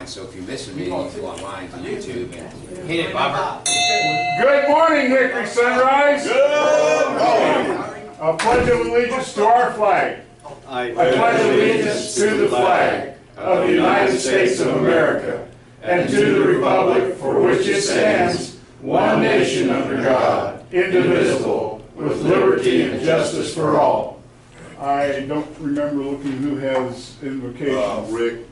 so if you miss a meeting, you go online to YouTube and hit it, Bobber. Good morning, Hickory Sunrise. Good morning. A pledge of allegiance to our flag. I pledge allegiance to the flag of the United States of America and to the republic for which it stands, one nation under God, indivisible, with liberty and justice for all. I don't remember looking who has invocation. Rick.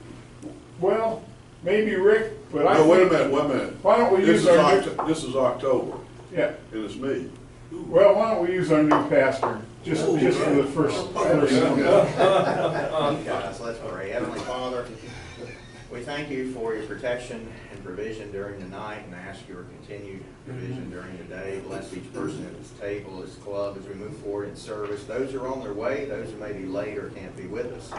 Well, maybe Rick, but I No, wait a minute. Why don't we use our This is October. Yeah. And it's me. Well, why don't we use our new pastor just for the first person? Guys, let's pray. Heavenly Father, we thank you for your protection and provision during the night, and ask your continued provision during the day. Bless each person at this table, this club, as we move forward in service. Those who are on their way, those who may be late or can't be with us.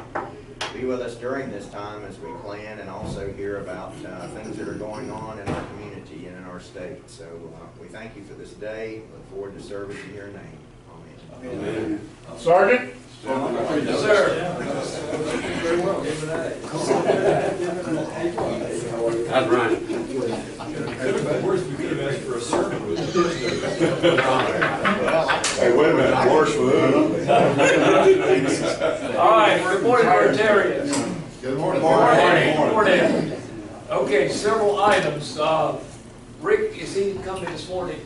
Be with us during this time as we plan and also hear about things that are going on in our community and in our state. So we thank you for this day. Look forward to service in your name. Amen. Amen. Sergeant? Yes, sir. Very well. That's right. Where's we could have asked for a sermon with Hey, wait a minute. Worse for who? All right, good morning, Rotarians. Good morning. Good morning. Okay, several items. Rick, is he coming this morning?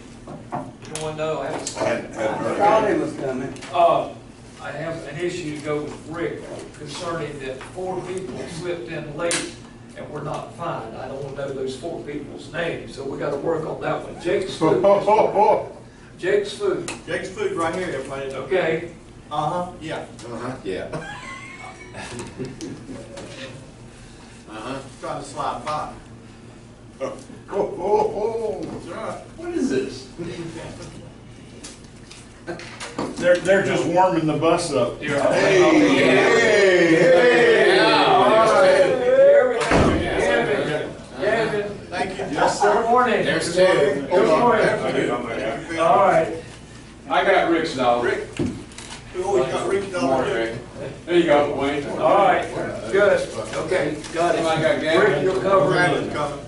You want to know? I Probably was coming. I have an issue to go with Rick concerning that 4 people slipped in late and were not fined. I don't want to know those 4 people's names, so we got to work on that one. Jake's Food. Jake's Food. Jake's Food right here, everybody. Okay. Yeah. Yeah. Trying to slide by. Oh. That's right. What is this? They're just warming the bus up. Hey. All right. Here we go. Gavin. Thank you. Yes, sir. Good morning. There's 2. Good morning. All right. I got Rick's dollar. Rick. We always got Rick's dollar. There you go, Wayne. All right. Good. Okay. Got it. I got Gavin. Rick, you'll cover Gavin's it. coming.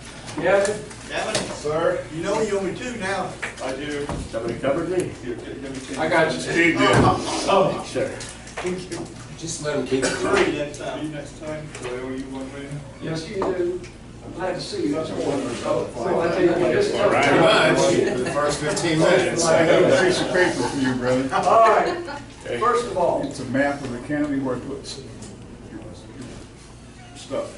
Gavin? Gavin, Sir? you know you owe me 2 now. I do. Somebody covered me? I got you. He did. Oh, Sir. Just let him keep it. 3 next time. Next time. So they owe you 1 million. yes, you do. I'm glad to see you. That's what I tell you what, this is All right. Pretty much. For the first 15 minutes. I got a piece of paper for you, brother. All right. First of all, It's a map of the county where it puts stuff.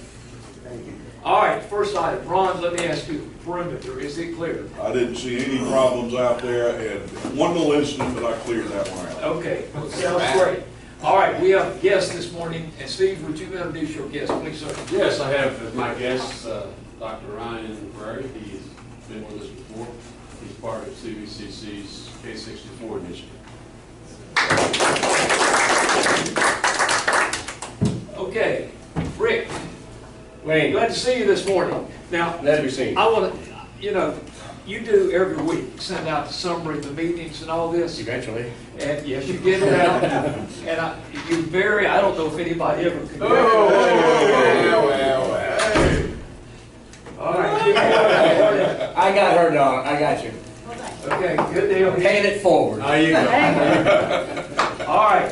all right, first item. Ron, let me ask you, perimeter, is it clear? I didn't see any problems out there, and one little incident, but I cleared that one out. Okay, well, sounds great. All right, we have guests this morning, and Steve, would you introduce your guest, please, sir? Yes, I have as my guest, Dr. Ryan Prairie. He's been with us before. He's part of CVCC's K64 initiative. Okay, Rick, Wayne, glad to see you this morning. Now, glad to be seen. I want to, you do every week, send out the summary of the meetings and all this. Eventually. And yes, you get it out. And I don't know if anybody ever could. Well. All right. I got her, dog. I got you. Okay, good deal. Paying it forward. There you go. All right.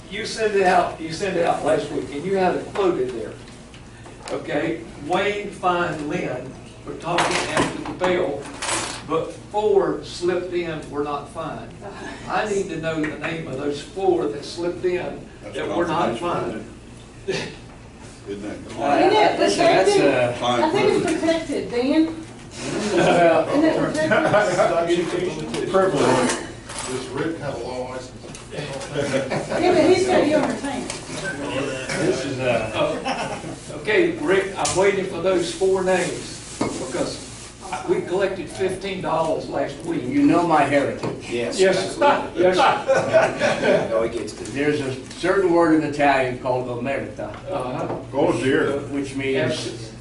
You sent it out last week, and you had it quoted there. Okay, Wayne fined Lynn for talking after the bell, but 4 slipped in, were not fined. I need to know the name of those 4 that slipped in that were not fined. Isn't that? Listen, that's I think it's protected, Dan. Isn't it protected? Privilege. Does Rick have a law license? Yeah, but he's got you on retainer. this is Okay, Rick, I'm waiting for those 4 names because we collected $15 last week. you know my heritage. Yes. Yes, yes. No, he gets to. There's a certain word in Italian called omerta, Oh, dear. which means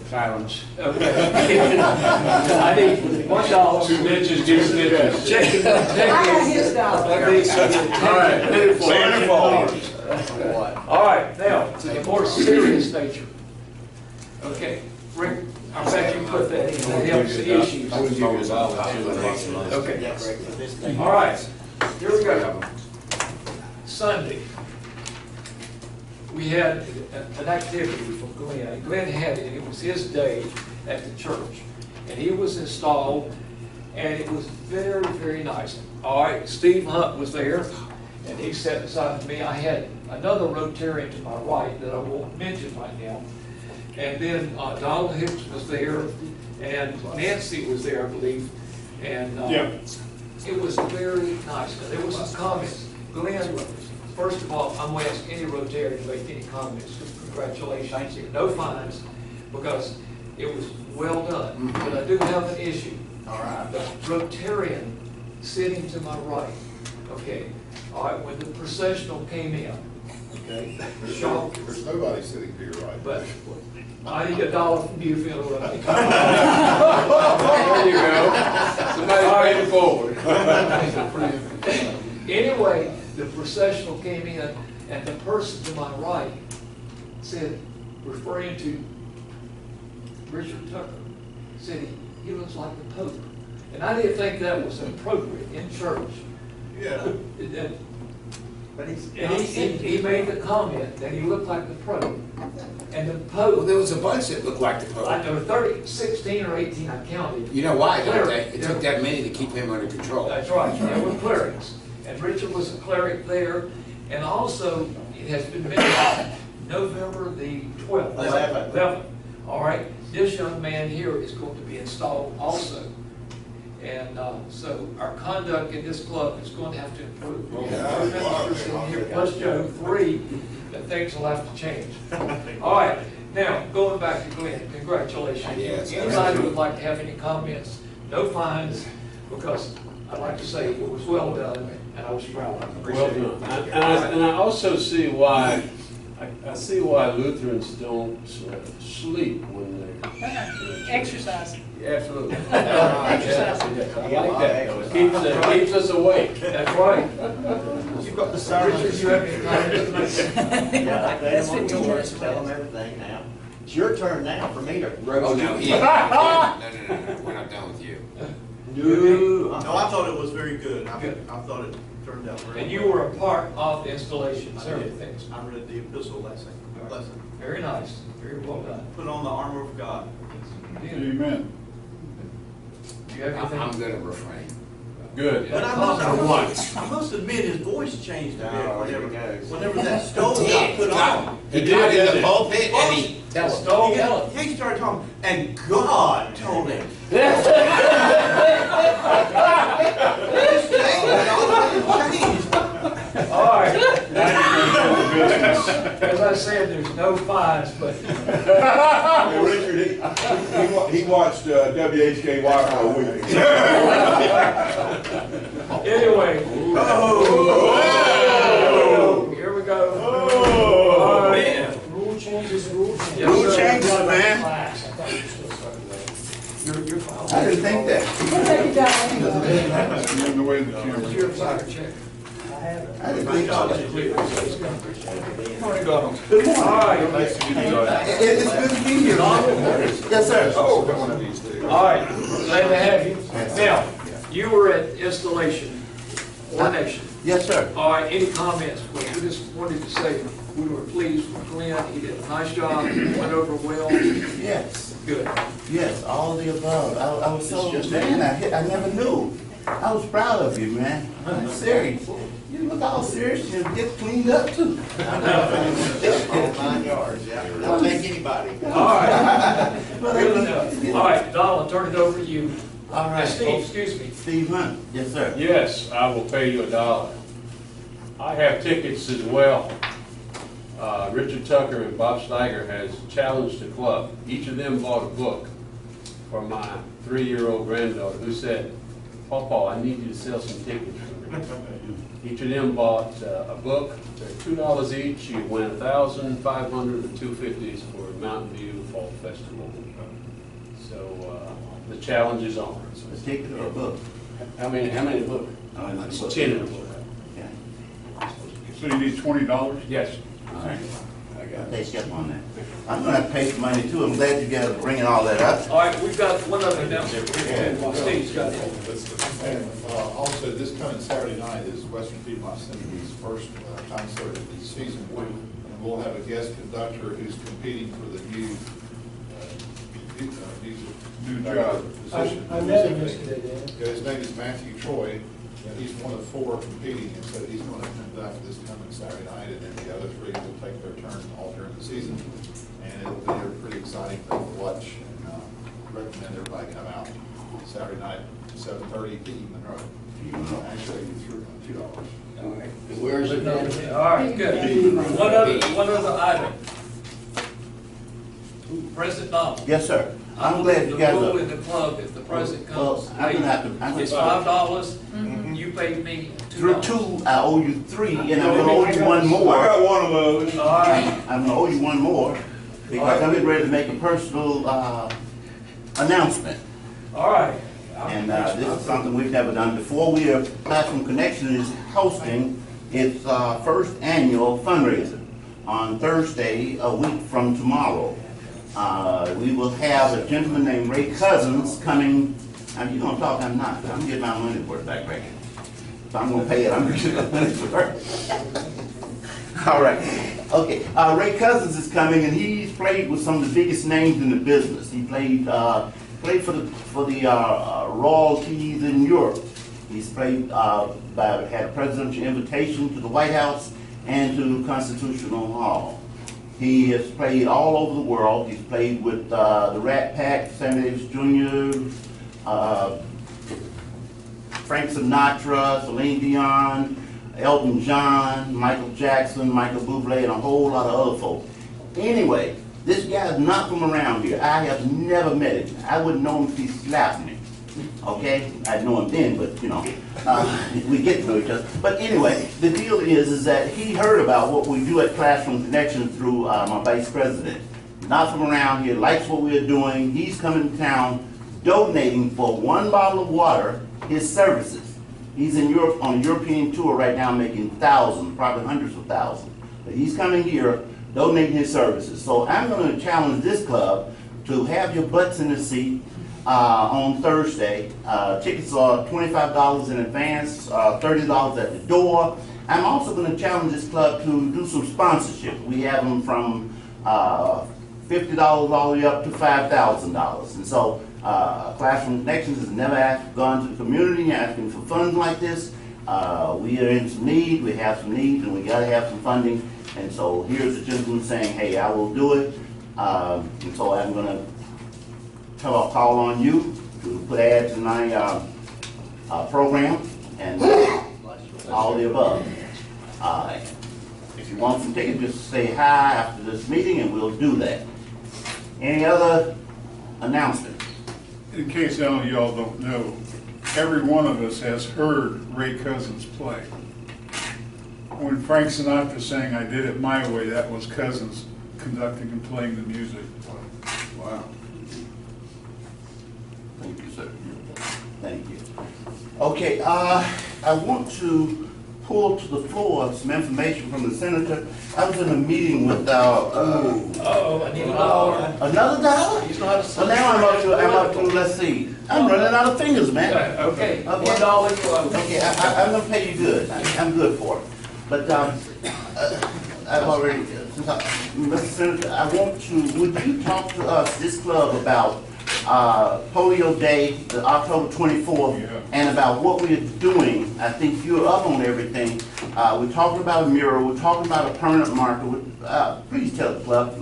silence. Okay. I need $1. Snitches do snitches. Check I got his dollar. All right. Santa Claus. All right, now, to the more serious nature. Okay, Rick, I bet you put that in, that helps the issues. I would give you a dollar too. Okay. All right, here we go. Sunday, we had an activity for Glenn. Glenn had it, it was his day at the church. And he was installed, and it was very, very nice. All right, Steve Hunt was there, and he sat beside me. I had another Rotarian to my right that I won't mention right now. And then Donald Hicks was there, and Nancy was there, I believe. And it was very nice. There was some comments. Glenn, first of all, I'm going to ask any Rotarian to make any comments. Congratulations. No fines, because it was well done. But I do have an issue. All right. The Rotarian sitting to my right, okay, all right, when the processional came in, okay, shocked, There's nobody sitting to your right. but I need $1 from you if you know what I mean. There you go. Somebody paid it forward. Anyway, the processional came in, and the person to my right said, referring to Richard Tucker, said he looks like the Pope. And I didn't think that was appropriate in church. Yeah. And But he's. he made the comment that he looked like the Pope. And the Well, Pope, there was a bunch that looked like the I Pope. know 16 or 18 I counted. You know why, don't they? It took that many to keep him under control. That's right, they were clerics. And Richard was a cleric there. And also, it has been mentioned, November the 12th. 11th. All right, this young man here is going to be installed also. And so our conduct in this club is going to have to improve. Two ministers in here, plus Joe, 3, that things will have to change. All right, now, going back to Glenn, congratulations. Yes, Anybody who would like to have any comments, no fines, because I'd like to say it was well done, and I was proud of it. Well done. And I also see why, I see why Lutherans don't sleep when they're. Exercise. Absolutely. Exercise. I like that, though. It keeps us awake. That's right. You've got the sermon. Richard, you have any comments to make? Yeah, That's they 15 minutes. tell them everything now. It's your turn now for me to roast. Oh, no, no, we're not done with you. No. No, I thought it was very good. I Good. thought it turned out very well. And you were a part of the installation, several things. I read the epistle lesson. Very nice, very well done. Put on the armor of God. Do Amen. you have anything? I'm gonna refrain. Good. But I must admit, his voice changed a bit Oh, here whenever, he goes. whenever that stove got put on. He got in the pulpit and he, That was Stone He Yellow. started talking, and God told him. Changed. All right. As I said, there's no fines, but Hey, Richard, he watched WHKY for a week. anyway. Oh. Here we go. Oh, man. Rule changes, rule changes. Yes, Rule sir. changes, man. Class. I thought you were supposed to start with You're fine. I didn't think that. that. Take it down anyway. Moving away the camera. What's your fire check? I didn't think All right. It's good to be here. Yes, sir. Oh. All right, glad to have you. Now, you were at installation, ordination. Yes, sir. All right, any comments? Well, we just wanted to say we were pleased with Glenn. He did a nice job, went over well. Yes, Good. yes, all of the above. I was so, man, I never knew. I was proud of you, man. I'm serious. You look all serious, you get cleaned up too. All 9 yards, yeah. That'll make anybody. All right. Good enough. All right, Don, I'll turn it over to you. All right. Steve, excuse me. Steve Hunt, yes, sir. Yes, I will pay you $1. I have tickets as well. Richard Tucker and Bob Steiger has challenged the club. Each of them bought a book for my 3-year-old granddaughter who said, Pawpaw, I need you to sell some tickets for me. Each of them bought a book. They're $2 each. You win 1,000, 500, and 250s for Mountain View Fall Festival. So the challenge is on. The ticket or a book? How many books? It's 10 in the book. Okay. So you need $20? Yes. All right. I I'll take you up on that. I'm gonna have to pay some money too. I'm glad you guys are bringing all that up. All right, we've got one other announcement. Steve's got it. And also, this coming Saturday night is Western Piedmont Symphony's first concert of the season. And we'll have a guest conductor who's competing for the new job. position. I met him yesterday, Dan. His name is Matthew Troy, and he's one of 4 competing, and so he's going to conduct this coming Saturday night, and then the other 3 will take their turn all during the season. And it'll be a pretty exciting thing to watch, and recommend everybody come out Saturday night, 7:30 to Evening Road. Actually, $2. All right. Where is it then? All right, good. One other item. President Donald. Yes, sir. I'm glad you guys The rule are. in the club, if the president Well, comes, I'm gonna have to. it's $5, you pay me Through $2. 2, I owe you 3, and I'm gonna owe you 1 I more. got one of those. All right, I'm gonna owe you 1 more, because I'm getting ready to make a personal, announcement. all right. And, this is something we've never done before. Classroom Connection is hosting its, first annual fundraiser on Thursday, a week from tomorrow. We will have a gentleman named Ray Cousins coming, and you gonna talk, I'm not, I'm getting my money worth back right here. So I'm gonna pay it, I'm gonna get my money's worth. All right, okay, Ray Cousins is coming, and he's played with some of the biggest names in the business. He played for the royalties in Europe. He's played, had a presidential invitation to the White House and to Constitutional Hall. He has played all over the world. He's played with the Rat Pack, Sammy Davis Jr., Frank Sinatra, Celine Dion, Elton John, Michael Jackson, Michael Bublé, and a whole lot of other folks. Anyway, this guy's not from around here. I have never met him. I wouldn't know him if he slapped me. Okay? I'd know him then, but you know, we get to know each other. But anyway, the deal is that he heard about what we do at Classroom Connection through my vice president. Not from around here, likes what we're doing. He's coming to town, donating for 1 bottle of water his services. He's in Europe on a European tour right now, making thousands, probably hundreds of thousands. But he's coming here, donating his services. So I'm going to challenge this club to have your butts in the seat on Thursday. Tickets are $25 in advance, $30 at the door. I'm also going to challenge this club to do some sponsorship. We have them from $50 all the way up to $5,000. And so Classroom Connections has never gone to the community asking for funds like this. We are in some need, we have some needs, and we got to have some funding. And so here's a gentleman saying, hey, I will do it. And so I'm going to call on you to put ads in my program and all the above. If you want some tickets, just say hi after this meeting and we'll do that. Any other announcements? In case some of y'all don't know, every one of us has heard Ray Cousins play. When Frank Sinatra sang I Did It My Way, that was Cousins conducting and playing the music. Wow. Thank you, sir. Thank you. Okay, I want to pull to the floor some information from the senator. I was in a meeting with our, I need $1. another dollar? He's not a So now I'm up to, let's see. I'm running out of fingers, man. Okay, Okay. $1 you owe. Okay, I'm gonna pay you good. I'm good for it. But, I've already, Mr. Senator, I want to, would you talk to us, this club, about Polio Day, the October 24th, Yeah. and about what we're doing? I think you're up on everything. We're talking about a mural, we're talking about a permanent marker. Please tell the club.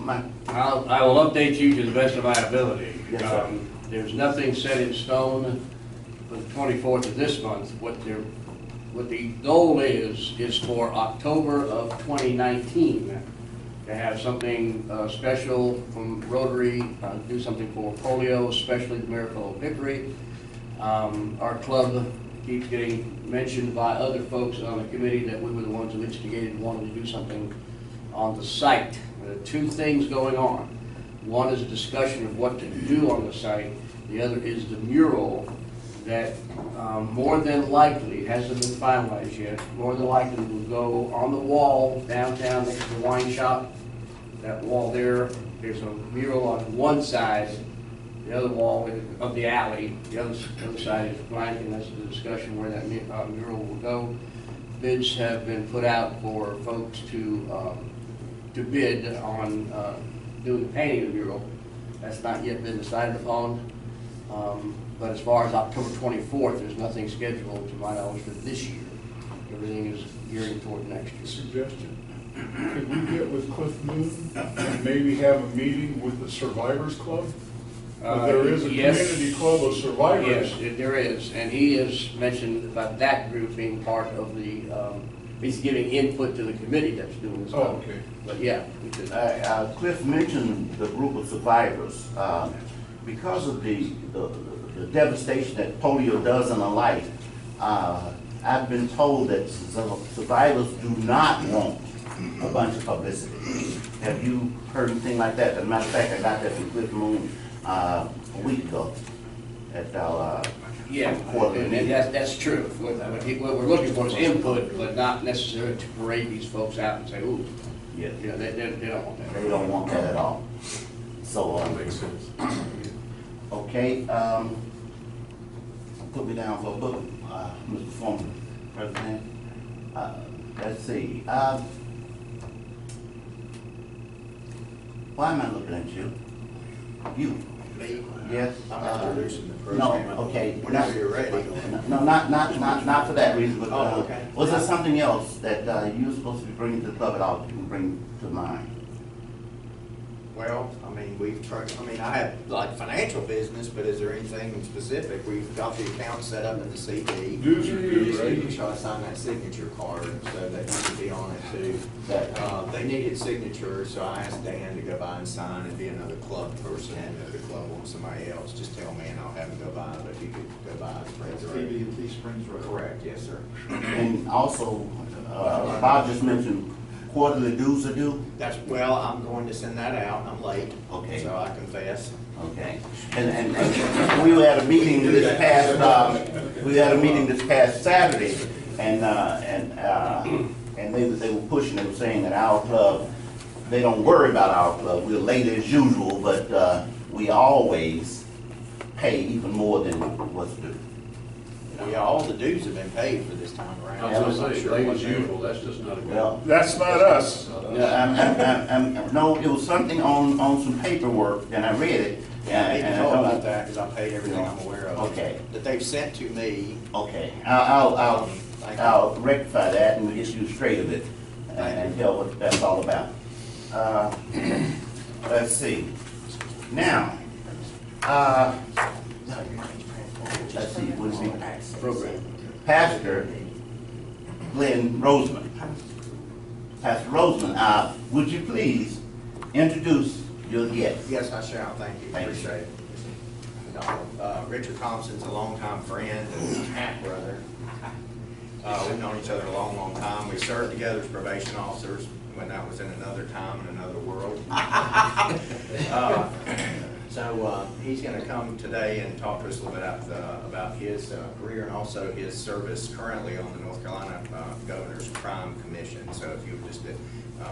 I will update you to the best of my ability. Yes, sir. There's nothing set in stone for the 24th of this month. What the goal is for October of 2019 to have something special from Rotary, do something for polio, especially the Miracle of Hickory. Our club keeps getting mentioned by other folks on the committee that we were the ones who instigated and wanted to do something on the site. There are 2 things going on. One is a discussion of what to do on the site. The other is the mural that more than likely, it hasn't been finalized yet, more than likely will go on the wall downtown next to the wine shop that wall there, there's a mural on one side, the other wall of the alley, the other side is blank, and that's the discussion where that mural will go. Bids have been put out for folks to bid on doing the painting of the mural. That's not yet been decided upon. But as far as October 24th, there's nothing scheduled, to my knowledge, for this year. Everything is gearing toward next year. Suggestion, could we get with Cliff Moon and maybe have a meeting with the Survivors Club? There is a yes. community club of survivors. Yes, there is, and he has mentioned about that group being part of the, he's giving input to the committee that's doing this. Oh, okay. But yeah, we could. Cliff mentioned the group of survivors. Because of the devastation that polio does in a life, I've been told that survivors do not want a bunch of publicity. Have you heard anything like that? As a matter of fact, I got that from Cliff Moon a week ago at our Yeah, quarterly and meeting. that's true. What we're looking for is input, but not necessarily to parade these folks out and say, ooh, Yes. you know, they don't want that. They don't want that at all. So, That makes sense. okay, put me down for a book, Mr. Former President. Let's see. Why am I looking at you? You? Me? Yes. I'm introducing the No, program. okay. Whenever you're ready. No, not for that reason, but Oh, okay. was there something else that you were supposed to be bringing to the club at all that you can bring to mind? Well, I mean, I have like financial business, but is there anything specific? We've got the account set up in the CD. Dues are due, right? Making sure I sign that signature card, so they need to be on it too. That- They needed signatures, so I asked Dan to go by and sign and be another club person. And if the club wants somebody else, just tell me and I'll have him go by, but if you could go by, it's That's great. PB&T Springs Road. Correct, yes, sir. And also, Bob just mentioned quarterly dues are due? Well, I'm going to send that out. I'm late. Okay. So I confess. Okay. And we were at a meeting this past Saturday, and they were pushing, they were saying that our club, they don't worry about our club. We're late as usual, but we always pay even more than what's due. All the dues have been paid for this time around. I was so I'm gonna say, sure late what as they- usual, that's just not a good. Well, That's not us. no, it was something on some paperwork, and I read it. Yeah, I need to and I know don't- about that because I paid everything I'm aware of. Okay. That they've sent to me. Okay, I'll rectify that and get you straight of it and tell what that's all about. Let's see. Now, let's see, what is the program? Pastor Glenn Roseman. Pastor Roseman, would you please introduce your guest? Yes, I shall. Thank you. Thank you. Appreciate it. Richard Thompson's a longtime friend and half brother. We've known each other a long, long time. We served together as probation officers when that was in another time and another world. So he's going to come today and talk to us a little bit about his career and also his service currently on the North Carolina Governor's Crime Commission. So if you would just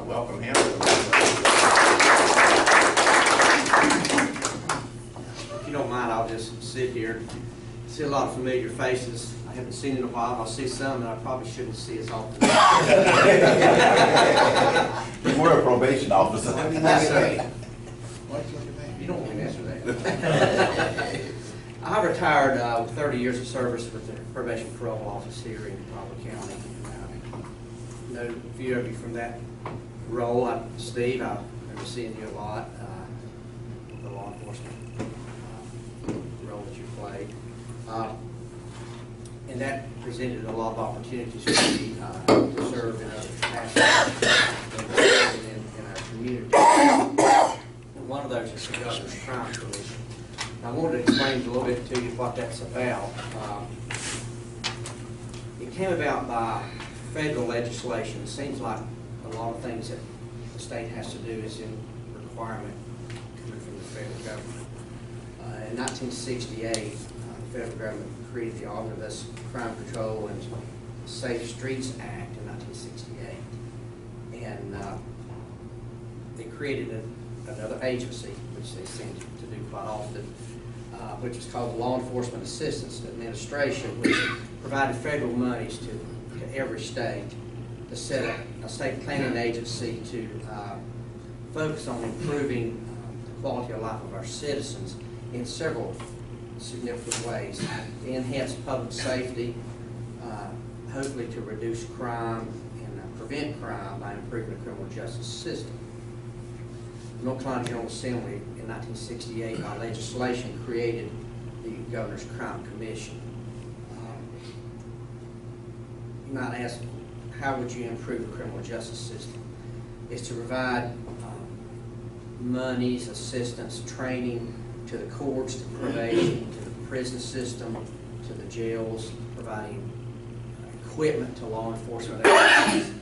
welcome him. If you don't mind, I'll just sit here. See a lot of familiar faces. I haven't seen in a while. I'll see some that I probably shouldn't see as often. You were a probation officer. You don't want to answer that. I retired with 30 years of service with the probation parole office here in Crawford County. I know a few of you from that role. Steve, I remember seeing you a lot. The law enforcement role that you played. And that presented a lot of opportunities for me to serve in other capacities in our community. One of those is the Governor's Crime Commission. I wanted to explain a little bit to you what that's about. It came about by federal legislation. It seems like a lot of things that the state has to do is in requirement coming from the federal government. In 1968, the federal government created the Omnibus Crime Control and Safe Streets Act in 1968. And they created another agency, which they seem to do quite often, which is called the Law Enforcement Assistance Administration, which provided federal monies to every state to set up a state planning agency to focus on improving the quality of life of our citizens in several significant ways. To enhance public safety, hopefully to reduce crime and prevent crime by improving the criminal justice system. The North Carolina General Assembly in 1968 by legislation created the Governor's Crime Commission. You might ask, how would you improve the criminal justice system? It's to provide monies, assistance, training to the courts, to probation, to the prison system, to the jails, providing equipment to law enforcement agencies.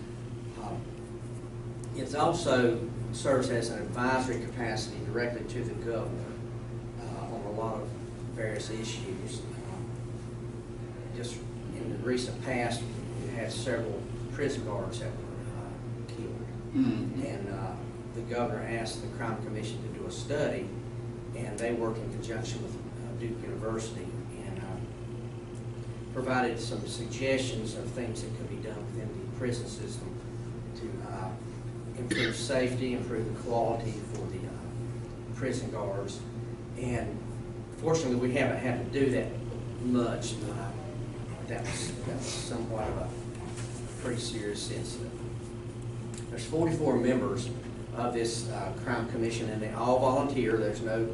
It's also serves as an advisory capacity directly to the governor on a lot of various issues. Just in the recent past, we had several prison guards that were killed. And the governor asked the Crime Commission to do a study, and they worked in conjunction with Duke University and provided some suggestions of things that could be done within the prison system to improve safety, improve the quality for the prison guards. And fortunately, we haven't had to do that much. That was somewhat of a pretty serious incident. There's 44 members of this crime commission, and they all volunteer. There's no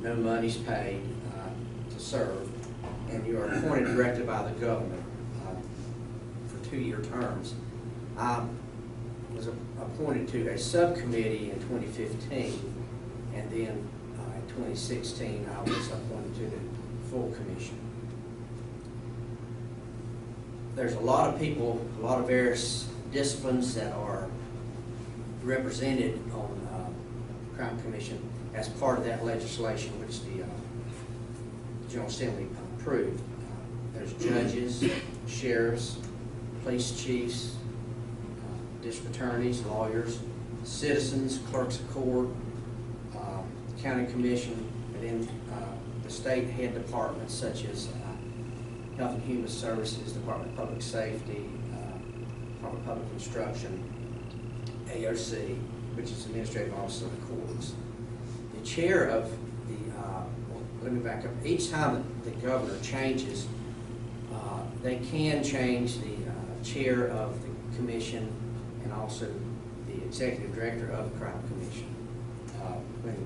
monies paid to serve, and you are appointed directly by the governor for 2-year terms. I was appointed to a subcommittee in 2015, and then in 2016 I was appointed to the full commission. There's a lot of people, a lot of various disciplines that are represented on the Crime Commission as part of that legislation which the General Assembly approved. There's judges, sheriffs, police chiefs, district attorneys, lawyers, citizens, clerks of court, county commission, and then the state head departments such as Health and Human Services, Department of Public Safety, Department of Public Instruction, AOC, which is Administrative Office of the Courts. The chair of the, let me back up, each time the governor changes, they can change the chair of the commission and also the executive director of the Crime Commission. When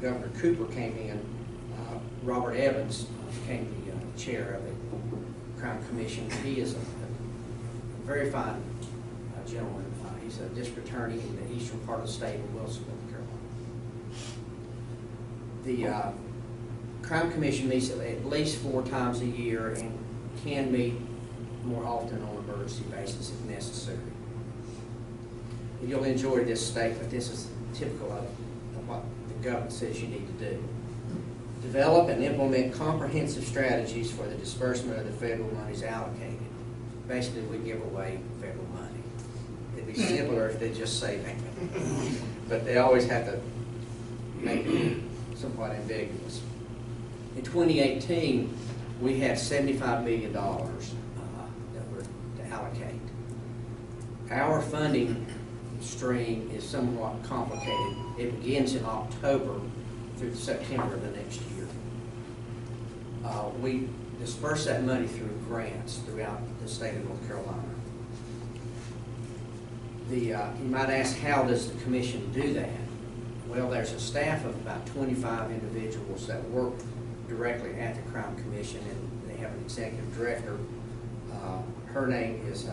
Governor Cooper came in, Robert Evans became the chair of the Crime Commission. He is a very fine gentleman. He's a district attorney in the eastern part of the state of Wilson, North Carolina. The Crime Commission meets at least 4 times a year and can meet more often on an emergency basis if necessary. You'll enjoy this statement. This is typical of what the government says you need to do. Develop and implement comprehensive strategies for the disbursement of the federal monies allocated. Basically, we give away federal money. It'd be simpler if they just say that. But they always have to make it somewhat ambiguous. In 2018, we had $75 million that were to allocate. Our funding stream is somewhat complicated. It begins in October through September of the next year. We disperse that money through grants throughout the state of North Carolina. You might ask, how does the commission do that? Well, there's a staff of about 25 individuals that work directly at the Crime Commission, and they have an executive director. Her name is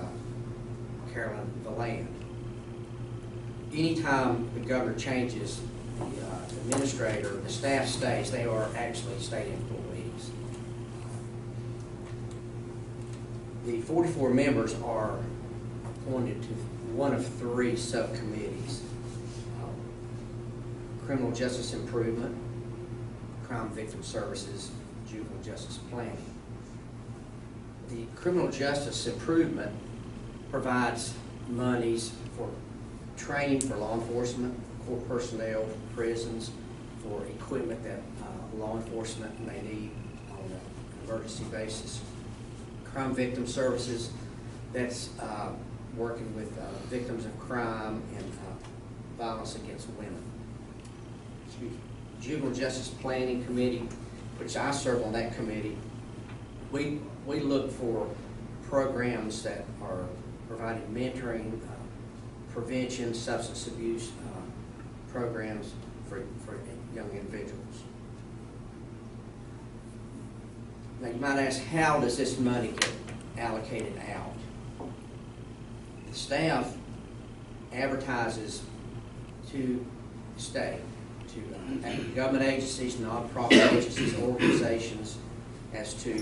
Carolyn Valand. Anytime the governor changes the administrator, the staff stays. They are actually state employees. The 44 members are appointed to one of 3 subcommittees: criminal justice improvement, crime victim services, juvenile justice planning. The criminal justice improvement provides monies for training for law enforcement, for personnel, for prisons, for equipment that law enforcement may need on an emergency basis. Crime Victim Services, that's working with victims of crime and violence against women. Excuse me. Juvenile Justice Planning Committee, which I serve on that committee, we look for programs that are providing mentoring, prevention, substance abuse programs for young individuals. Now you might ask, how does this money get allocated out? The staff advertises to the state, to government agencies, nonprofit agencies, organizations, as to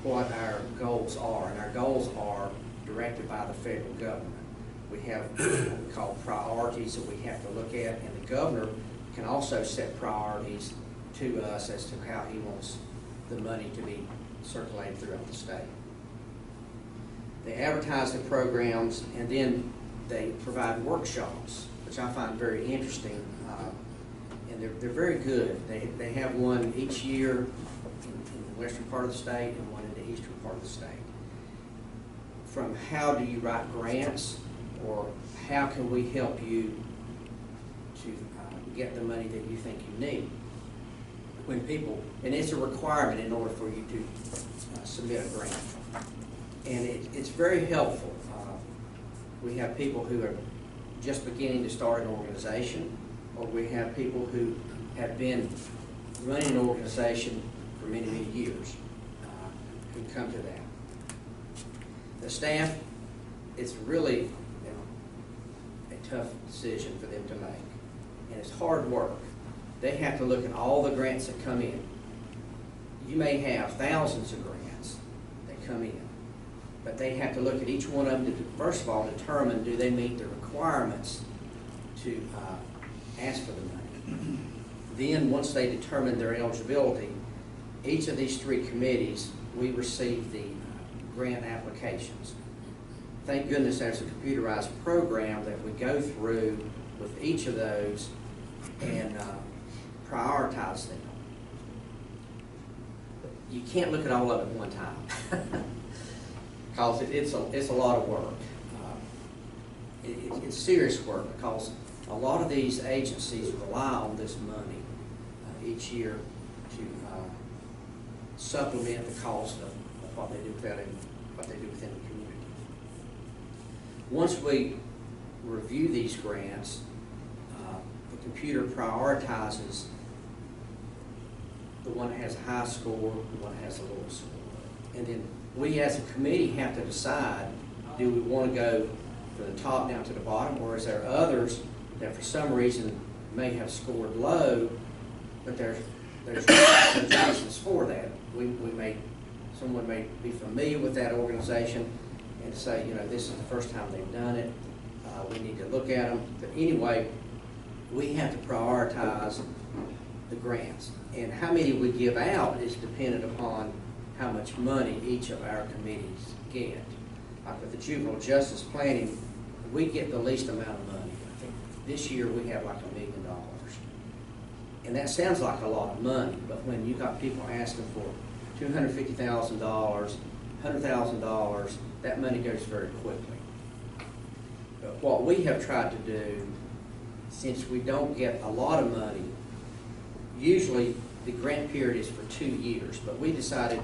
what our goals are. And our goals are directed by the federal government. We have what we call priorities that we have to look at, and the governor can also set priorities to us as to how he wants the money to be circulated throughout the state. They advertise the programs, and then they provide workshops, which I find very interesting, and they're very good. They have one each year in the western part of the state and one in the eastern part of the state. From how do you write grants, or how can we help you to get the money that you think you need. When people, and it's a requirement in order for you to submit a grant. And it's very helpful. We have people who are just beginning to start an organization, or we have people who have been running an organization for many, many years who come to that. The staff, it's really a tough decision for them to make, and it's hard work. They have to look at all the grants that come in. You may have thousands of grants that come in, but they have to look at each one of them to, first of all, determine do they meet the requirements to ask for the money. Then, once they determine their eligibility, each of these three committees, we receive the grant applications. Thank goodness there's a computerized program that we go through with each of those and prioritize them. You can't look at all of it at one time because it's a lot of work. It's serious work because a lot of these agencies rely on this money each year to supplement the cost of what they do within the community. Once we review these grants, the computer prioritizes the one that has a high score, the one that has a low score. And then we as a committee have to decide, do we want to go from the top down to the bottom, or is there others that for some reason may have scored low, but there's reasons for that. Someone may be familiar with that organization and say, this is the first time they've done it. We need to look at them. But anyway, we have to prioritize the grants. And how many we give out is dependent upon how much money each of our committees get. Like with the Juvenile Justice Planning, we get the least amount of money. I think this year we have like $1 million. And that sounds like a lot of money, but when you got people asking for $250,000, $100,000, that money goes very quickly. But what we have tried to do, since we don't get a lot of money, usually the grant period is for 2 years, but we decided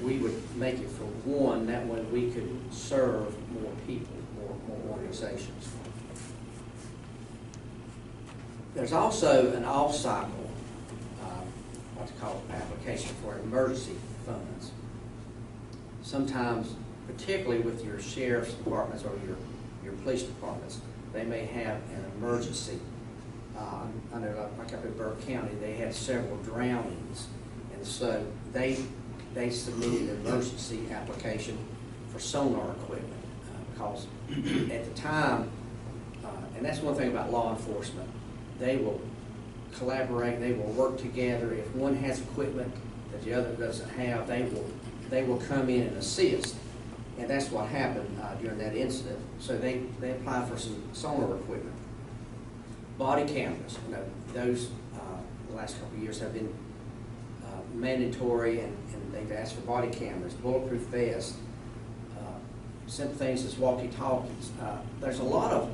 we would make it for 1, that way we could serve more people, more organizations. There's also an off-cycle, what's called application for emergency funds. Sometimes, particularly with your sheriff's departments or your police departments, they may have an emergency. I know, like up in Burke County, they had several drownings, and so they submitted an emergency application for sonar equipment because at the time, and that's one thing about law enforcement, they will collaborate, they will work together. If one has equipment that the other doesn't have, they will come in and assist. And that's what happened during that incident. So they applied for some sonar equipment. Body cameras, you know, those, the last couple of years have been mandatory, and they've asked for body cameras, bulletproof vests, simple things as walkie-talkies. There's a lot of,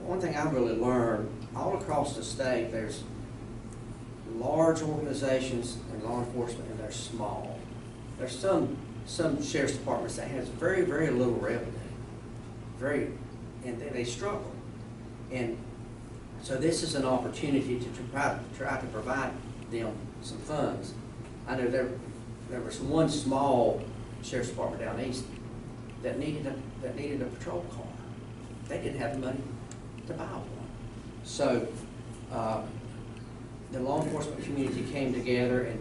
one thing I've really learned, all across the state, there's large organizations in law enforcement, and they're small. There's some sheriff's departments that has very, very little revenue, and they struggle. And so this is an opportunity to try to provide them some funds. I know there was one small sheriff's department down east that needed a patrol car. They didn't have the money to buy one. So the law enforcement community came together, and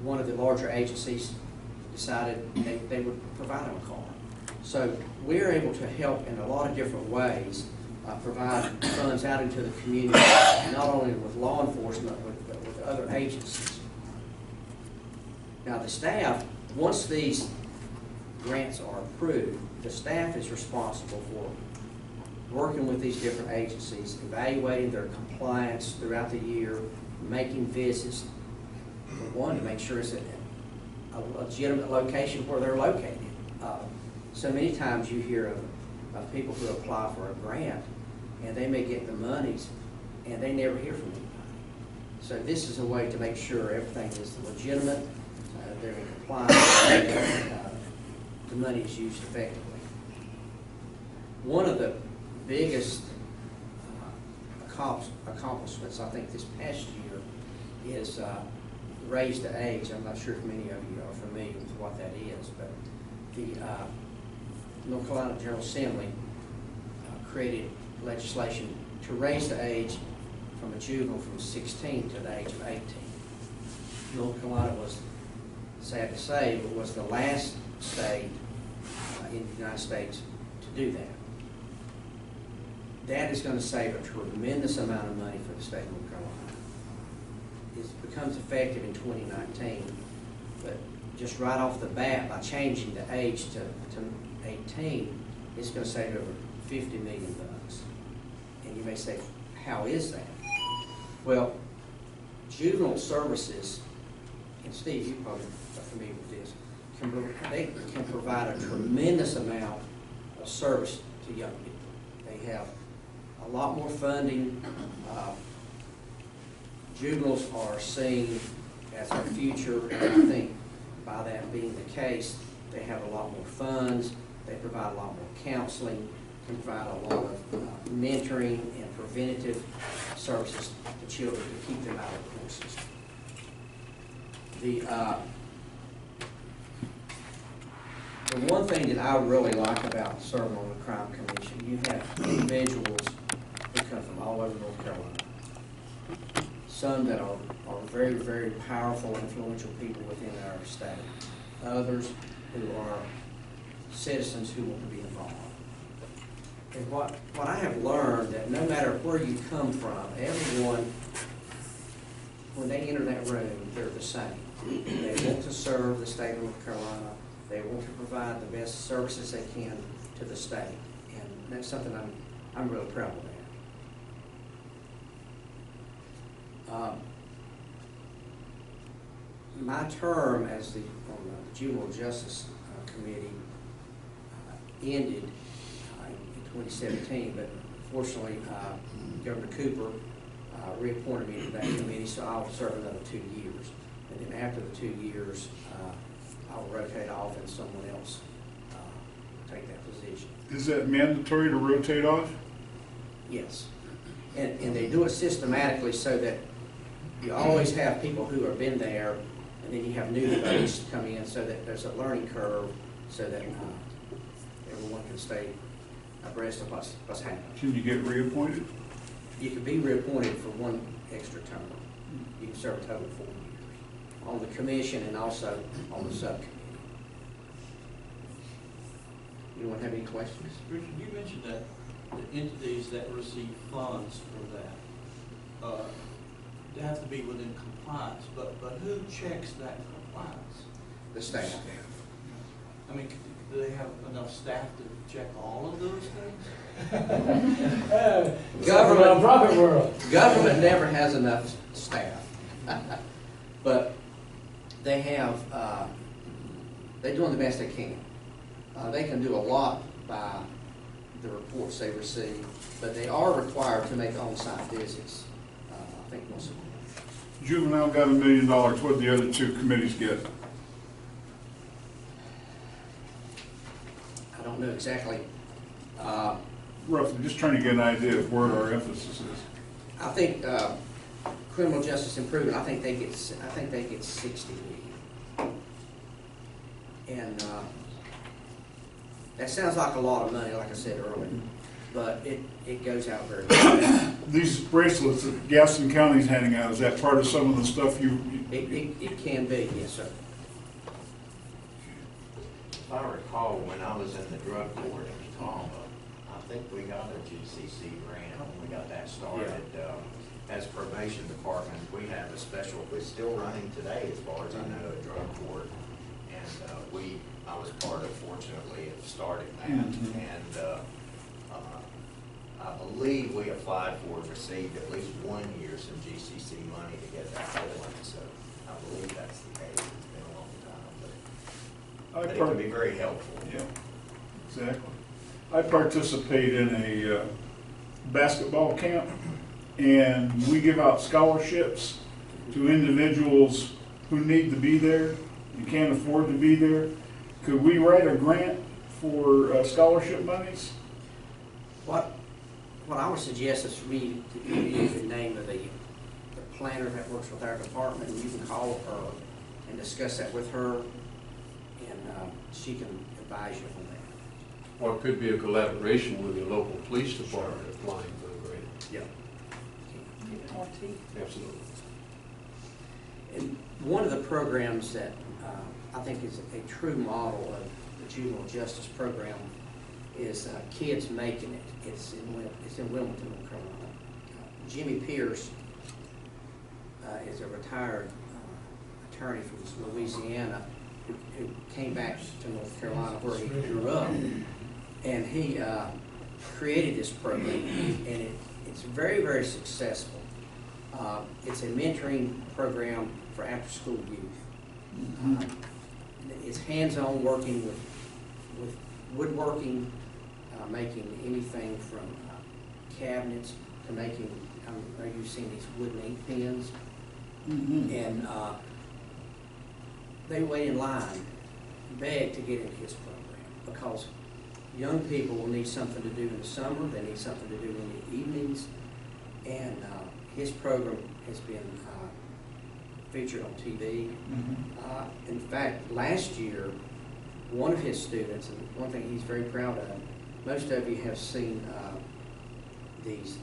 one of the larger agencies decided they would provide them a car. So we're able to help in a lot of different ways, provide funds out into the community, not only with law enforcement, but with other agencies. Now the staff, once these grants are approved, the staff is responsible for working with these different agencies, evaluating their compliance throughout the year, making visits, for one, to make sure it's a legitimate location where they're located. So many times you hear of people who apply for a grant, and they may get the monies, and they never hear from anybody. So this is a way to make sure everything is legitimate, they're in compliance, and the money is used effectively. One of the biggest accomplishments, I think, this past year is raise the age. I'm not sure if many of you are familiar with what that is, but the North Carolina General Assembly created legislation to raise the age from a juvenile from 16 to the age of 18. North Carolina was, sad to say, but was the last state in the United States to do that. That is going to save a tremendous amount of money for the state of North Carolina. It becomes effective in 2019, but just right off the bat, by changing the age to 18, it's going to save over $50 million. And you may say, how is that? Well, juvenile services, and Steve, you probably are familiar with this, they can provide a tremendous amount of service to young people. They have a lot more funding. Juveniles are seen as our future, and I think by that being the case, they have a lot more funds, they provide a lot more counseling, can provide a lot of mentoring and preventative services to children to keep them out of the court system. The one thing that I really like about serving on the Crime Commission, you have individuals who come from all over North Carolina. Some that are very, very powerful, influential people within our state. Others who are citizens who want to be involved. And what I have learned, that no matter where you come from, everyone, when they enter that room, they're the same. They want to serve the state of North Carolina. They want to provide the best services they can to the state. And that's something I'm really proud of that. My term as on the Juvenile Justice Committee ended in 2017, but fortunately Governor Cooper reappointed me to that committee, so I'll serve another 2 years. And then after the 2 years, I'll rotate off and someone else take that position. Is that mandatory to rotate off? Yes. And they do it systematically so that you always have people who have been there, and then you have new folks come in, so that there's a learning curve, so that everyone can stay abreast of what's happening. Can you get reappointed? You can be reappointed for one extra term. You can serve a total of 4 years on the commission and also on the subcommittee. Anyone have any questions? Richard, you mentioned that the entities that receive funds for that, they have to be within compliance, but who checks that compliance? The staff. I mean, do they have enough staff to check all of those things? Nonprofit world. Government never has enough staff. But they have, they're doing the best they can. They can do a lot by the reports they receive, but they are required to make on-site visits, I think once a month. Juvenile got $1 million. What did the other two committees get? I don't know exactly. Roughly, just trying to get an idea of where our emphasis is. I think criminal justice improvement, I think they get 60 million. And that sounds like a lot of money, like I said earlier, but it goes out very well. These bracelets that Gaston County's handing out, is that part of some of the stuff you? It can be, yes, sir. If I recall, when I was in the drug court in Tacoma, I think we got a GCC grant when we got that started. As probation department, we have a special, we're still running today as far as I know, a drug court. And I was part of, fortunately, of starting that. And I believe we applied for and received at least 1 year some GCC money to get that going. So I believe that's the case. It's been a long time, but it can be very helpful. Yeah, exactly. I participate in a basketball camp, and we give out scholarships to individuals who need to be there and can't afford to be there. Could we write a grant for scholarship monies? What I would suggest is for me to give you the name of the planner that works with our department, and you can call her and discuss that with her, and she can advise you on that. Or it could be a collaboration with the local police department applying for the grant. Yeah. Absolutely. And one of the programs that I think is a true model of the juvenile justice program is Kids Making It. It's in Wilmington, North Carolina. Jimmy Pierce is a retired attorney from Louisiana who came back to North Carolina where he grew up, and he created this program, and it's very, very successful. It's a mentoring program for after-school youth. It's hands-on working with woodworking, making anything from cabinets to making, are you seeing these wooden ink pens? And they wait in line, beg to get into his program, because young people will need something to do in the summer, they need something to do in the evenings, and his program has been featured on TV. In fact, last year, one of his students, and one thing he's very proud of, most of you have seen these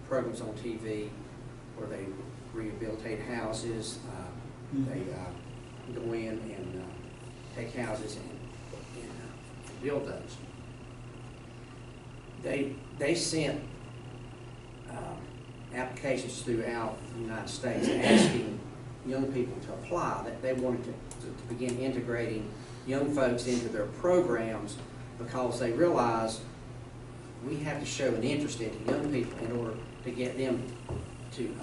programs on TV where they rehabilitate houses, they go in and take houses and build those. They sent applications throughout the United States asking young people to apply, that they wanted to begin integrating young folks into their programs, because they realize we have to show an interest in young people in order to get them to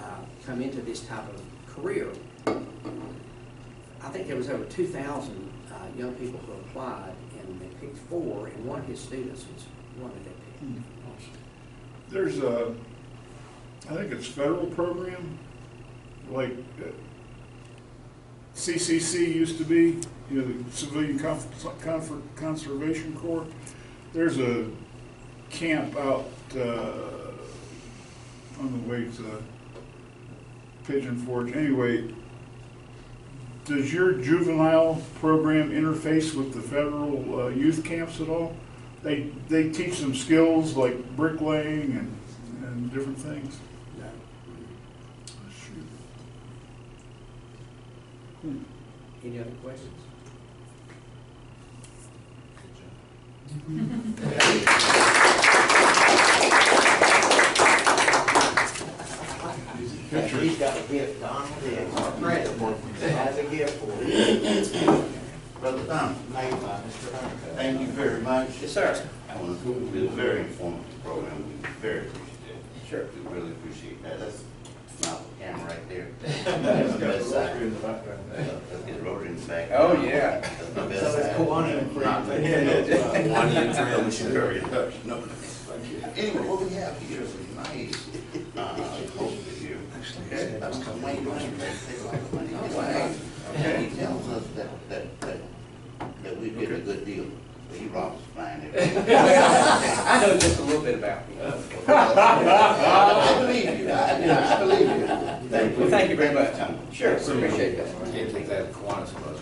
come into this type of career. I think there was over 2,000 young people who applied, and they picked 4, and one of his students was one that they picked. There's a, I think it's federal program, like CCC used to be, you know, the Civilian Conservation Corps. There's a camp out on the way to Pigeon Forge. Anyway, does your juvenile program interface with the federal youth camps at all? They teach them skills like bricklaying and different things. No. Shoot. Any other questions? He's got a gift, Donald, our president has a gift for you. Brother Thompson. Made by Mr. Hunter. Thank you very much. Yes, sir. I want to, it was a very informative program. We very appreciate it. Sure. We really appreciate that. That's not the camera right there. That's my best side. Let's get Rotary in the back. Oh, yeah. That's my best So side. it's Kiwanis and Not- Kiwanis and No, we should hurry it up. No. Anyway, what we have here is a nice, poster here. Okay, that's from Wayne Ryan. Okay, he tells us that we're getting a good deal. He robs us flying everything. I know just a little bit about you. I believe you. I believe you. Thank you. Well, thank you very much. Sure, appreciate that. Can't take that Kiwanis from us.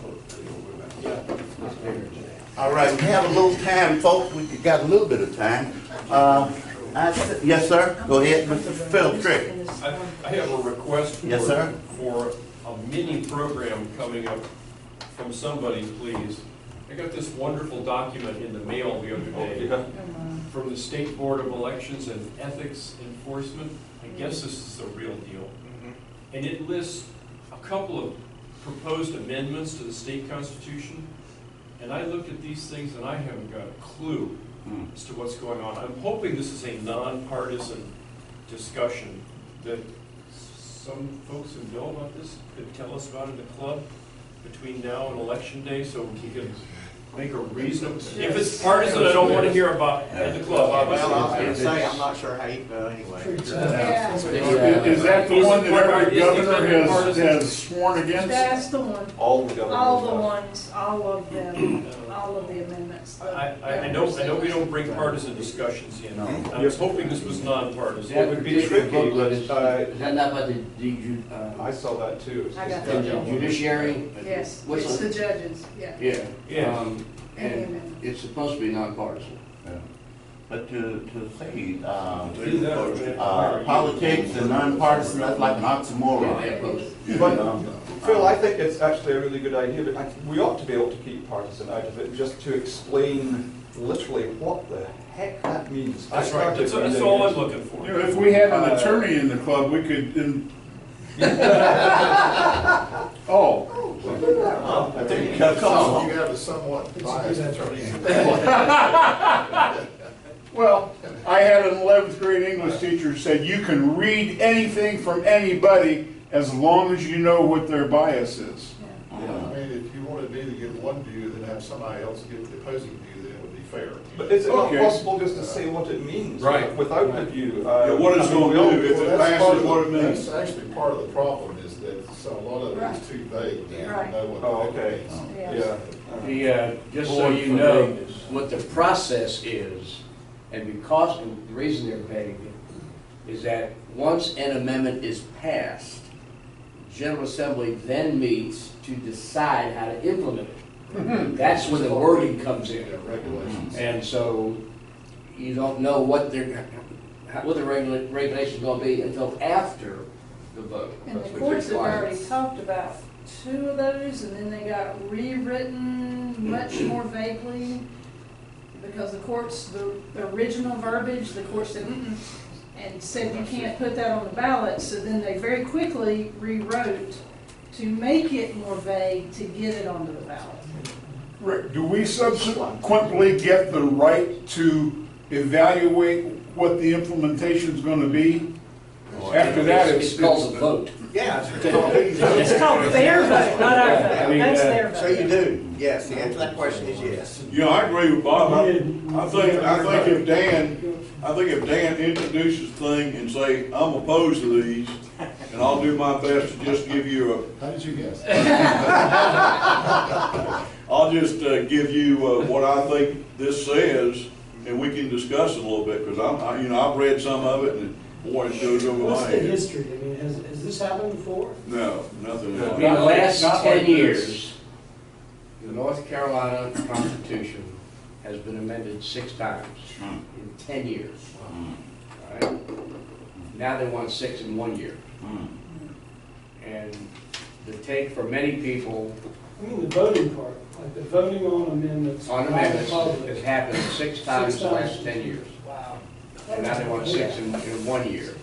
All right, we have a little time, folks. We got a little bit of time. Yes, sir. Go ahead, Mr. Phil Trick. I have a request Yes, sir. for a mini program coming up from somebody, please. I got this wonderful document in the mail the other day from the State Board of Elections and Ethics Enforcement. I guess this is the real deal. And it lists a couple of proposed amendments to the state constitution. And I looked at these things and I haven't got a clue as to what's going on. I'm hoping this is a nonpartisan discussion that some folks who know about this could tell us about in the club between now and election day, so we can make a reasonable. If it's partisan, I don't want to hear about it at the club, obviously. Well, I was going to say, I'm not sure how you go anyway. Is that the one that every governor has sworn against? That's the one. All the governors. All the ones, all of them, all of the amendments. I know we don't bring partisan discussions in. I was hoping this was nonpartisan. That would be tricky, but is that not by the I saw that too. I got the that. judiciary? Yes, What's it's the- the judges, yeah. Yeah. And the And amendments. it's supposed to be nonpartisan. But to say, politics and nonpartisan, that's like an oxymoron. But, Phil, I think it's actually a really good idea, but we ought to be able to keep partisan out of it, just to explain literally what the heck that means. That's right, that's all I'm looking for. You know, if we had an attorney in the club, we could, oh. I think you have a somewhat biased attorney. Well, I had an 11th grade English teacher who said you can read anything from anybody as long as you know what their bias is. Yeah, I mean, if you wanted me to give one view, then have somebody else give the opposing view, then it would be fair. But is it not Okay. possible just to say what it means? Right. Without the view? What it's gonna do, if it passes what it means. That's actually part of the problem, is that a lot of it is too vague, you don't know what the heck it means. Yeah, just so you know, what the process is, and because, and the reason they're vague, is that once an amendment is passed, General Assembly then meets to decide how to implement it. That's when the wording comes in. Regulations. And so you don't know what the regulation's gonna be until after the vote. And the which courts have requires- already talked about 2 of those, and then they got rewritten much more vaguely, because the courts, the original verbiage, the court said, and said you can't put that on the ballot, so then they very quickly rewrote to make it more vague to get it onto the ballot. Rick, do we subsequently get the right to evaluate what the implementation is going to be? After that, It's called a vote. Yeah. It's called their vote, not our vote. That's their vote. So you do, yes, the answer to that question is yes. You know, I agree with Bob. I think if Dan introduces the thing and say, I'm opposed to these, and I'll do my best to just give you How did you guess? I'll just give you what I think this says, and we can discuss it a little bit, because I've read some of it, and boy, it goes over my What's the head. history? I mean, has this happened before? No, nothing. In like the that. last Not 10 like years, the North Carolina Constitution has been amended 6 times in 10 years. All right? Now they want 6 in 1 year. And the take for many people I mean, the voting part, like the voting on amendments. on by the amendments public. has happened 6 times in the last 10 years. Wow. And now they want 6 in 1 year.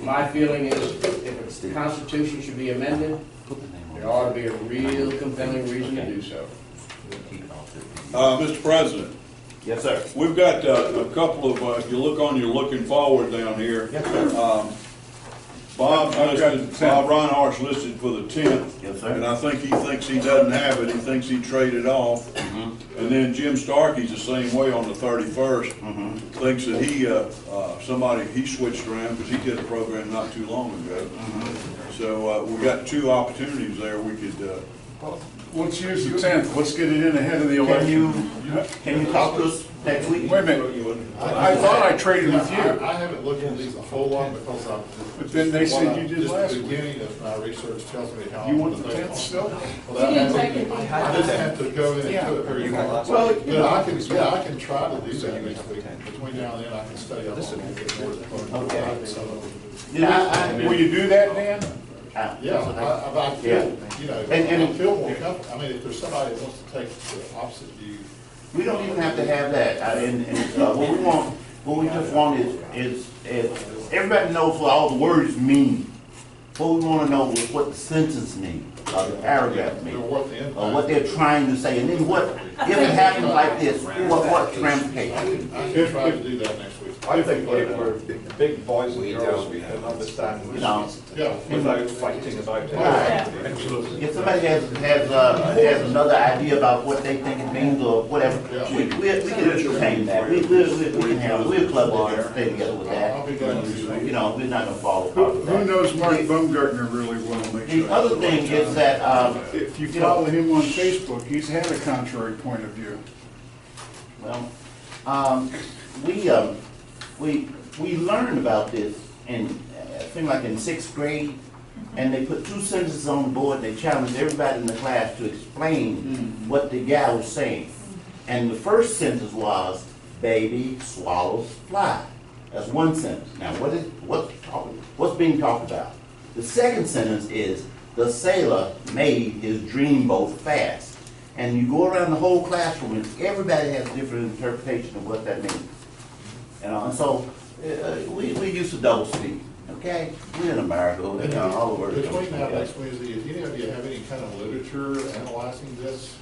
my feeling is, if the Constitution should be amended, there ought to be a real compelling reason to do so. Mr. President, Yes, sir. we've got a couple of, if you look on your looking forward down here. Yes, sir. Bob I've got listed, the 10th. Bob Reinhardt's listed for the 10th. Yes, sir. And I think he thinks he doesn't have it, he thinks he traded off. And then Jim Starkey's the same way on the 31st. Thinks that he switched around because he did a program not too long ago. So we got two opportunities there we could, Let's use the 10th, let's get it in ahead of the election. Can you talk to us next week? Wait a minute, I thought I traded with you. I haven't looked at these a whole lot because I'm. But then they said you did last Just the week. beginning of my research tells me how. You want I'm the gonna 10th vote. still? Well, You didn't I take it. just have to go in and do it very fast. Well, But I can try to do that next week. Between now and then, I can study up on it. Okay. So, Yeah, Will you do that, Dan? yeah, I feel, you know, And- I feel more comfortable. I mean, if there's somebody that wants to take the opposite view. we don't even have to have that. What we just want is everybody knows what all the words mean. What we want to know is what the sentence means, or the paragraph means, Or what the or impact. what they're trying to say, and then if it happens like this, what ramifications? I can try to do that next week. I think if we're big boys and girls, we can understand You know, Yeah. without fighting about it. Right. If somebody has another idea about what they think it means or whatever, we can entertain that. We'll club together, stay together with I'll be glad to do that. that. You know, we're not gonna fall apart with Who that. knows Mark Baumgartner really well, make sure. The other thing is that, If you follow him on Facebook, he's had a contrary point of view. well, we learned about this in, I think like in 6th grade, and they put two sentences on the board, they challenged everybody in the class to explain what the guy was saying. And the first sentence was, baby swallows fly. That's one sentence. Now, what's being talked about? The second sentence is, the sailor made his dream boat fast. And you go around the whole classroom, and everybody has a different interpretation of what that means. You know, and so, we used to double speak, okay? We're in America, you know, all the words. Between now and next Wednesday, if any of you have any kind of literature analyzing this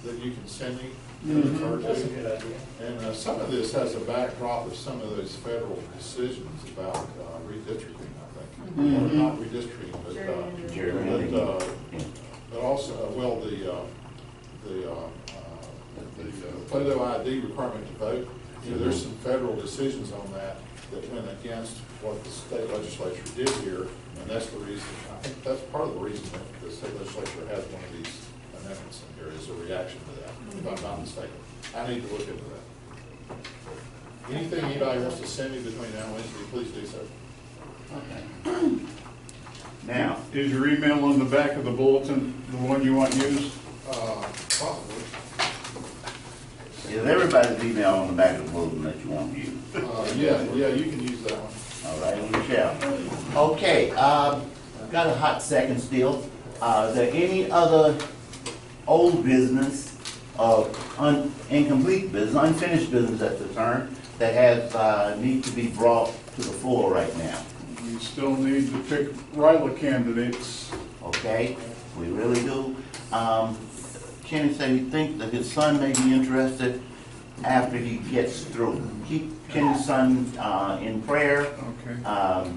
that you can send me, refer to. That's a good idea. And some of this has a backdrop of some of those federal decisions about redistricting, I think. Or not redistricting, but also, well, the photo ID requirement to vote. You know, there's some federal decisions on that went against what the state legislature did here, and that's the reason, I think that's part of the reason that the state legislature has one of these amendments in here, is a reaction to that, if I'm not mistaken. I need to look into that. Anything anybody wants to send me between now and Wednesday, please do so. Okay. Now, Is your email on the back of the bulletin the one you want used? Probably. is everybody's email on the back of the bulletin that you want to use? Yeah, you can use that one. All right, we shall. Okay, got a hot second still. Is there any other old business, incomplete business, unfinished business at the turn that has, need to be brought to the floor right now? We still need to pick RILA candidates. Okay, we really do. Kenny said he thinks that his son may be interested after he gets through. Keep Kenny's son in prayer. Okay.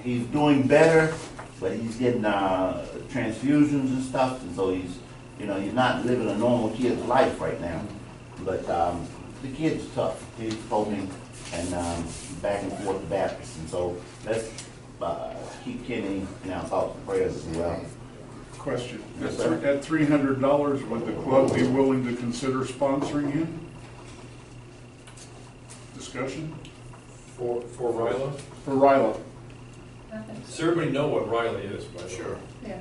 He's doing better, but he's getting transfusions and stuff, and so he's not living a normal kid's life right now. But the kid's tough. He's coping and back and forth to Baptist, and so let's keep Kenny in our thoughts and prayers as well. Question. Yes, sir. At $300, would the club be willing to consider sponsoring him? Discussion? For RILA? For RILA. Does everybody know what RILA is, by sure? Yeah.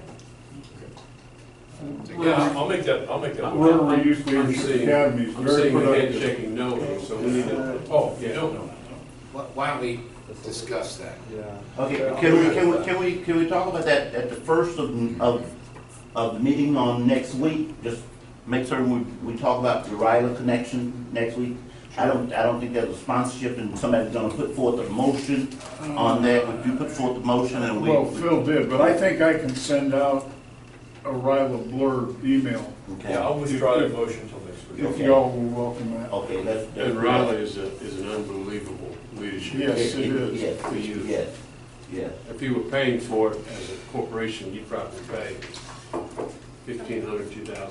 Yeah, I'll make that. Rotary Youth I'm Leadership seeing- Academy is I'm very seeing the head productive. shaking no, so we need to, oh, you don't know. Why don't we discuss that? Okay, can we talk about that at the first of the meeting on next week? Just make certain we talk about the RILA connection next week, I don't think there's a sponsorship and somebody's gonna put forth a motion on that. If you put forth the motion and we. Well, Phil did, but I think I can send out a Ryla blurb email. Okay. Yeah, I'll withdraw that motion until next week. If y'all will welcome that. Okay, let's. And Riley is an unbelievable leadership. Yes, it is. Yes, For you. yes, yes. If you were paying for it as a corporation, you'd probably pay $1,500, $2,000.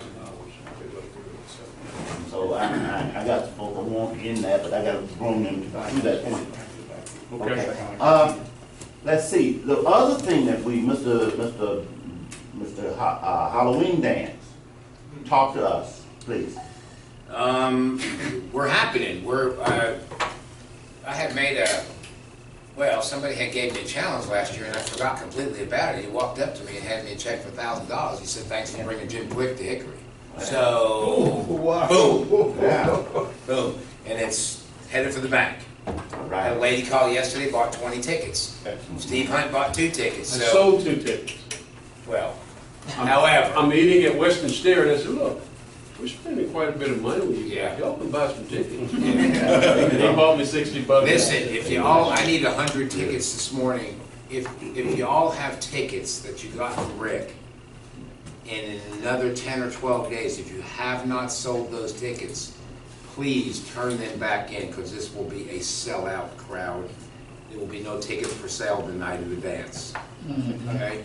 So I got supposed to want in that, but I got to bring them to do that. Okay. Let's see, the other thing that we, Mr. Halloween dance, talk to us, please. We're happening. I had made somebody had gave me a challenge last year and I forgot completely about it. He walked up to me and handed me a check for $1,000. He said, thanks for bringing Jim Quick to Hickory. So, boom, Yeah. boom, and it's headed for the bank. Right. Had a lady called yesterday, bought 20 tickets. Steve Hunt bought 2 tickets. I So, sold 2 tickets. well, however, I'm eating at Western Steer, and I said, look, we're spending quite a bit of money with you. Yeah. Y'all can buy some tickets. And he bought me $60. listen, if you all, I need 100 tickets this morning. If you all have tickets that you got from Rick, and in another 10 or 12 days, if you have not sold those tickets, please turn them back in, because this will be a sellout crowd. There will be no tickets for sale the night of the dance. Okay?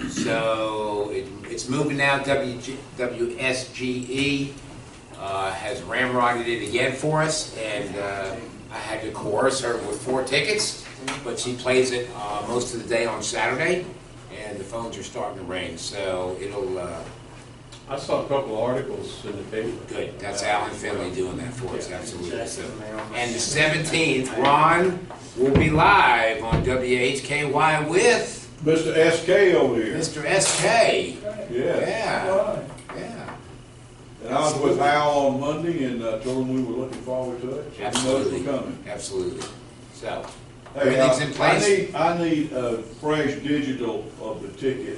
So it's moving now. WSGE has ramrodded it again for us, and I had to coerce her with 4 tickets, but she plays it most of the day on Saturday, and the phones are starting to ring, so it'll... I saw a couple of articles in the paper. Good, that's Alan Finley doing that for us, absolutely. So, and the 17th, Ron will be live on WHKY with... Mr. SK over here. Mr. SK. Yeah. And I was with Hal on Monday and told him we were looking forward to it. Absolutely. He knows we're coming. Absolutely. So, Hey, everything's in place. I need a fresh digital of the ticket.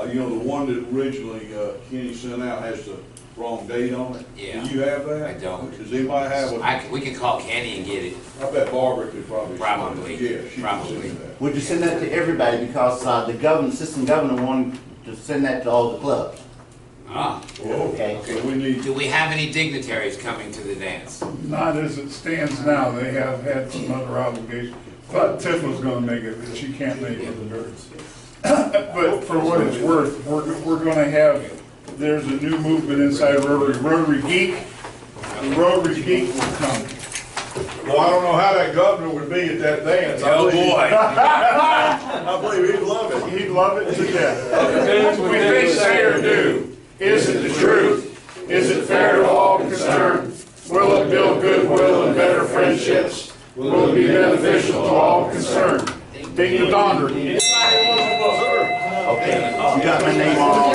You know, the one that originally Kenny sent out has the wrong date on it. Yeah. Do you have that? I don't. Does anybody have a? We can call Kenny and get it. I bet Barbara could probably. Probably. Yeah, she Probably. can send that. Would you send that to everybody, because the assistant governor wanted to send that to all the clubs? Ah. Okay. So we need. Do we have any dignitaries coming to the dance? Not as it stands now, they have had some other obligations. Thought Tiff was gonna make it, but she can't make it. But for what it's worth, we're gonna have, there's a new movement inside Rotary, Rotary Geek. The Rotary Geek will come. Well, I don't know how that governor would be at that dance. Oh, boy. I believe he'd love it. He'd love it to death. We think, say or do. Is it the truth? Is it fair to all concerned? Will it build goodwill and better friendships? Will it be beneficial to all concerned? Ding the donder. Okay, you got my name on